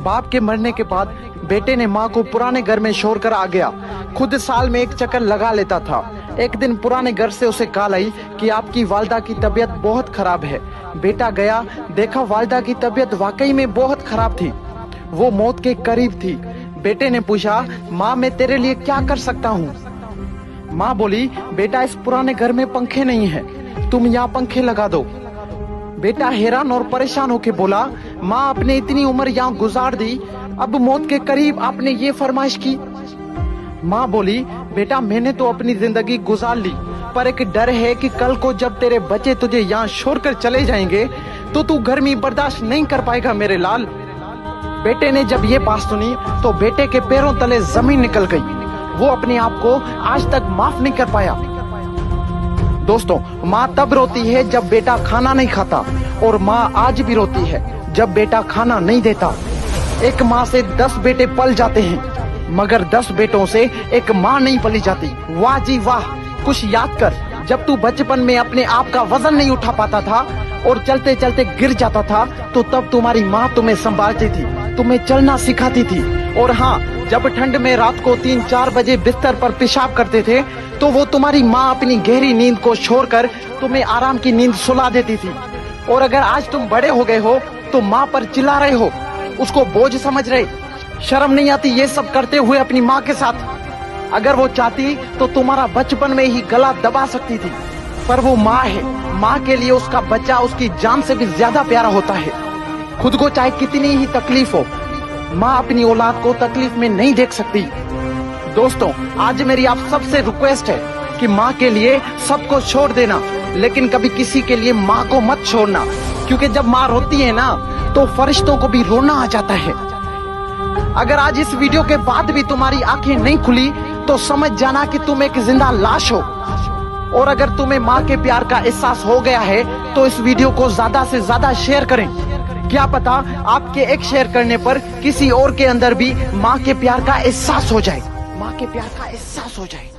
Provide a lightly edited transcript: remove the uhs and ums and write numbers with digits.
बाप के मरने के बाद बेटे ने माँ को पुराने घर में छोड़ कर आ गया। खुद साल में एक चक्कर लगा लेता था। एक दिन पुराने घर से उसे कॉल आई कि आपकी वालिदा की तबीयत बहुत खराब है। बेटा गया, देखा वालिदा की तबीयत वाकई में बहुत खराब थी, वो मौत के करीब थी। बेटे ने पूछा, माँ मैं तेरे लिए क्या कर सकता हूँ? माँ बोली, बेटा इस पुराने घर में पंखे नहीं है, तुम यहाँ पंखे लगा दो। बेटा हैरान और परेशान होके बोला, माँ आपने इतनी उम्र यहाँ गुजार दी, अब मौत के करीब आपने ये फरमाइश की। माँ बोली, बेटा मैंने तो अपनी जिंदगी गुजार ली, पर एक डर है कि कल को जब तेरे बच्चे तुझे यहाँ छोड़कर चले जाएंगे तो तू गर्मी बर्दाश्त नहीं कर पाएगा मेरे लाल। बेटे ने जब ये बात सुनी तो बेटे के पैरों तले जमीन निकल गई। वो अपने आप को आज तक माफ नहीं कर पाया। दोस्तों, माँ तब रोती है जब बेटा खाना नहीं खाता, और माँ आज भी रोती है जब बेटा खाना नहीं देता। एक माँ से 10 बेटे पल जाते हैं, मगर 10 बेटों से एक माँ नहीं पली जाती। वाह जी वाह। कुछ याद कर, जब तू बचपन में अपने आप का वजन नहीं उठा पाता था और चलते चलते गिर जाता था, तो तब तुम्हारी माँ तुम्हें संभालती थी, तुम्हें चलना सिखाती थी। और हाँ, जब ठंड में रात को 3-4 बजे बिस्तर पर पेशाब करते थे तो वो तुम्हारी माँ अपनी गहरी नींद को छोड़कर तुम्हें आराम की नींद सुला देती थी। और अगर आज तुम बड़े हो गए हो तो माँ पर चिल्ला रहे हो, उसको बोझ समझ रहे, शर्म नहीं आती ये सब करते हुए अपनी माँ के साथ? अगर वो चाहती तो तुम्हारा बचपन में ही गला दबा सकती थी, पर वो माँ है। माँ के लिए उसका बच्चा उसकी जान से भी ज्यादा प्यारा होता है। खुद को चाहे कितनी ही तकलीफ हो, माँ अपनी औलाद को तकलीफ में नहीं देख सकती। दोस्तों, आज मेरी आप सबसे रिक्वेस्ट है कि माँ के लिए सबको छोड़ देना, लेकिन कभी किसी के लिए माँ को मत छोड़ना, क्योंकि जब माँ रोती है ना तो फरिश्तों को भी रोना आ जाता है। अगर आज इस वीडियो के बाद भी तुम्हारी आंखें नहीं खुली तो समझ जाना कि तुम एक जिंदा लाश हो। और अगर तुम्हें माँ के प्यार का एहसास हो गया है तो इस वीडियो को ज्यादा से ज्यादा शेयर करें। क्या पता आपके एक शेयर करने पर किसी और के अंदर भी माँ के प्यार का एहसास हो जाए, माँ के प्यार का एहसास हो जाए।